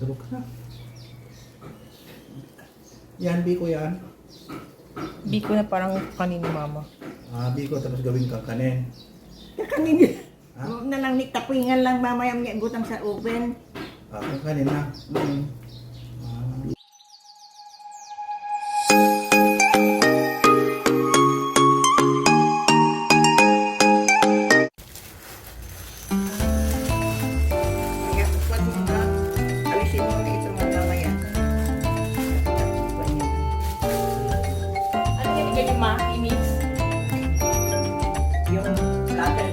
Tulog ka na. Yan, biko yan. Biko na parang kanin ni mama. Biko tapos gawing kakanin. Kakanin. Huwag na lang ni tapuingan lang mamaya may butang sa oven. Kakanin na. Alisin mo na ito mamaya. Ano yung ganyan ma? I-mix? Yung latter.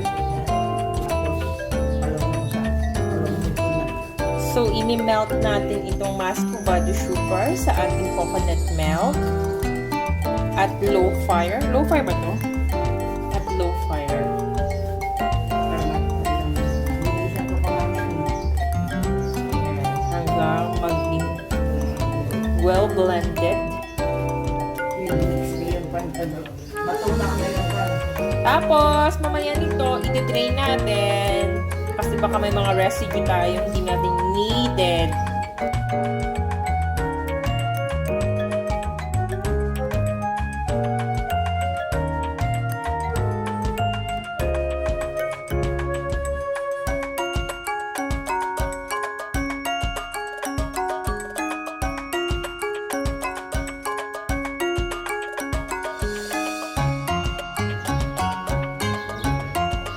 So, ini-melt natin itong muscovado sugar sa ating coconut milk at low fire. Low fire ba to? At low fire. Hanggang maging well blended. Tapos, mamaya nito, i-drain natin. Kasi baka may mga residue tayo hindi natin needed.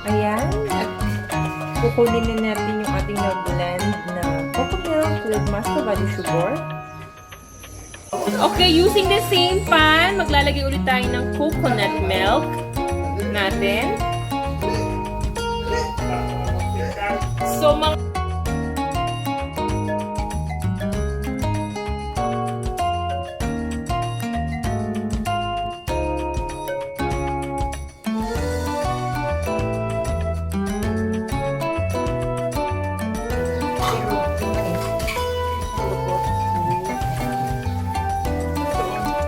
Ayan. At kukunin na natin yung ating na-blend na cocoa milk with muscovado sugar. Okay, using the same pan, maglalagay ulit tayo ng coconut milk natin. So, mga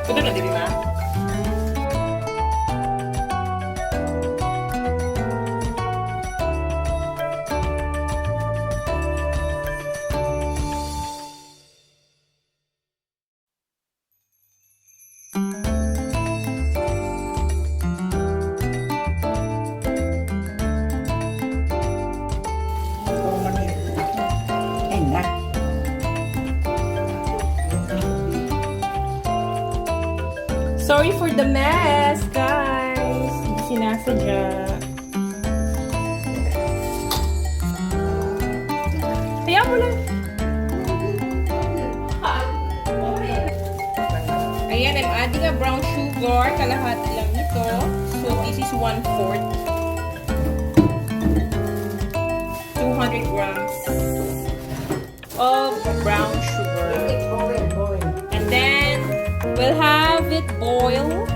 ito na, di ba? Sorry for the mess, guys. Hindi sinasadya. Kaya mo lang. Ayan, I'm adding a brown sugar. Kalahati lang ito. So, this is 1/4. 200 grams of brown sugar. And then, we'll have it boil.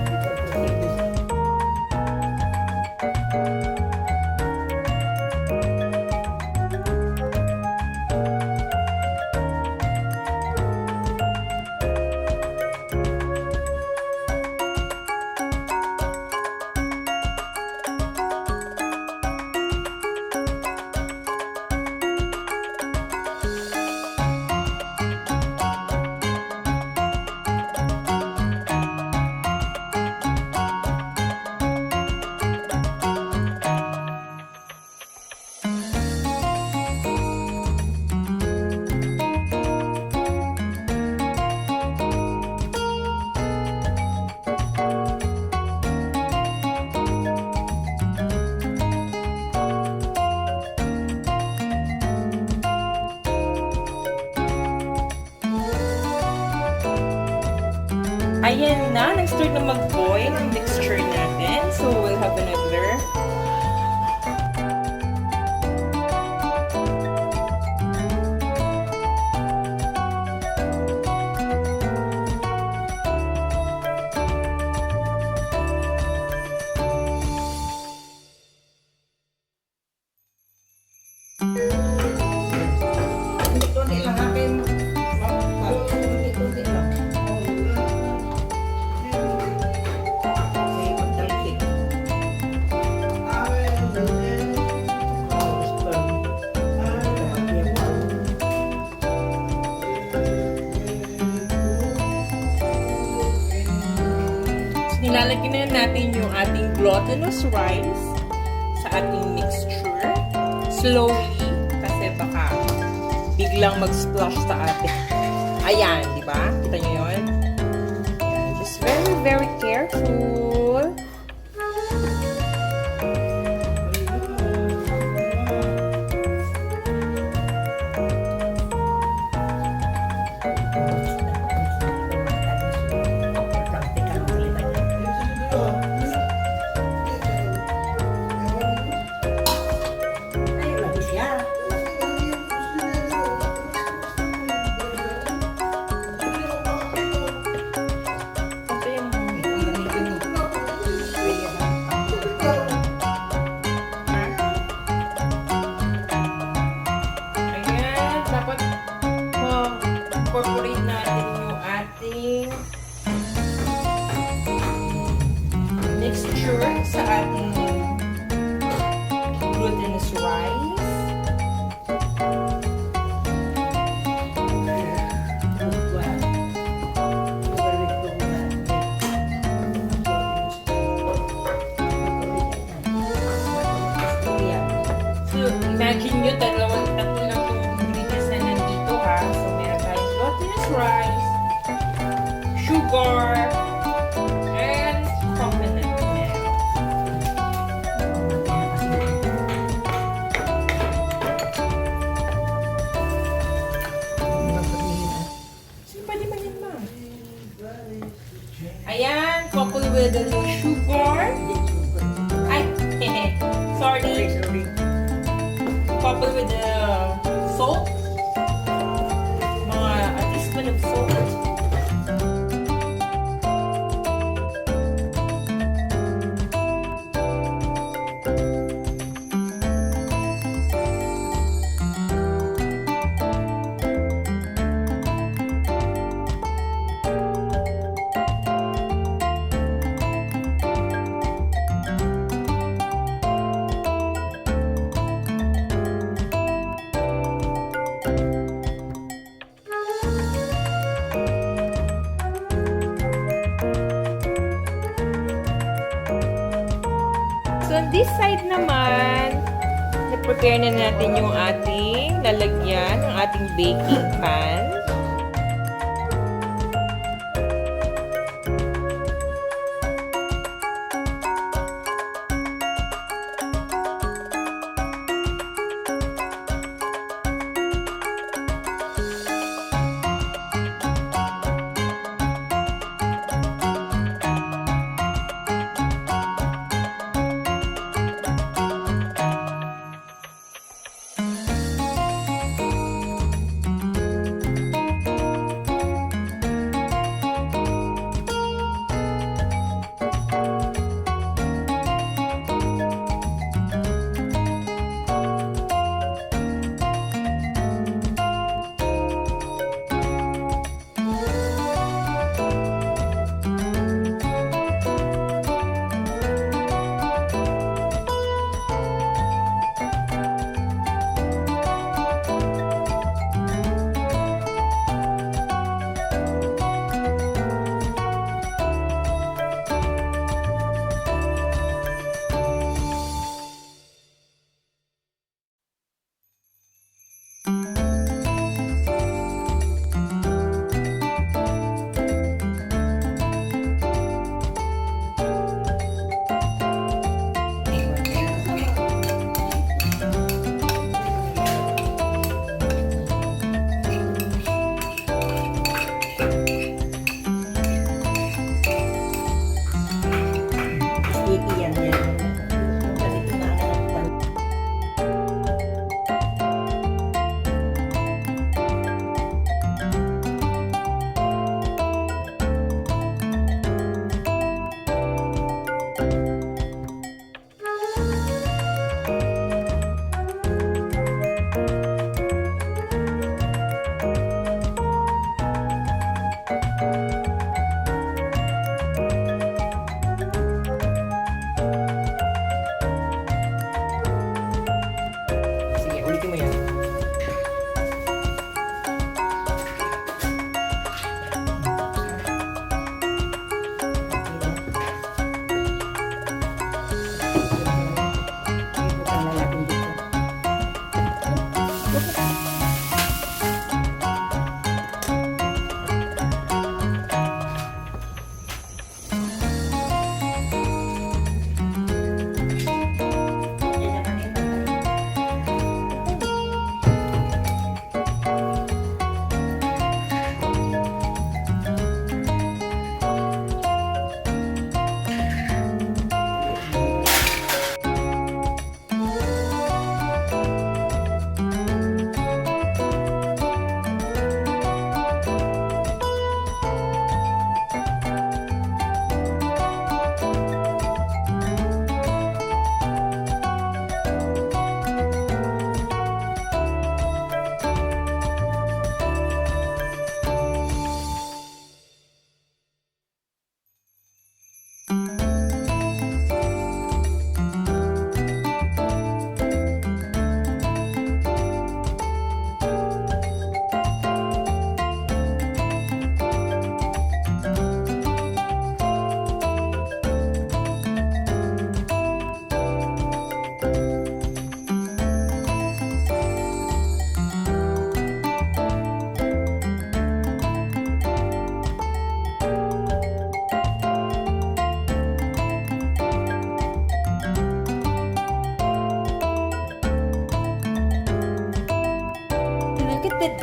Ayan na, nag-start na mag-boil ang mixture natin. So, we'll have another. lalagyan na natin yung ating glutinous rice sa ating mixture. Slowly, kasi baka biglang mag-splash sa atin. Ayan, di ba? Kita nyo yun? Ayan. Just very, very careful. Incorporate natin yung ating mixture sa ating glutinous rice. So, imagine nyo, tatlo lang yung ingredients na nandito ha. So, meron tayong glutinous rice, sugar, and coconut milk. Sino pwede ba yan, ma? Ayan, couple with the sugar. Ay, sorry. Couple with the salt. Mga a teaspoon of salt. So, on this side naman, na-prepare na natin yung ating lalagyan, yung ating baking pan.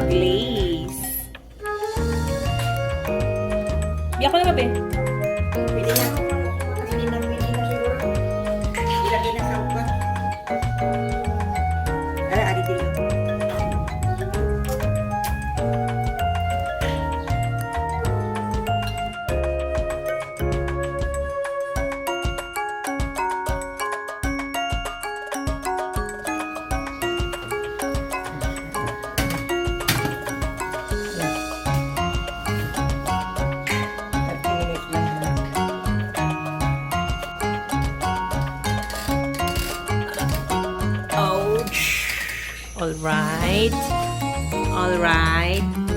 glaze. Biyak ko na ba, Pwede na. Pwede na siguro. Ilagay na sa upa. Ari dito. Ouch. All right.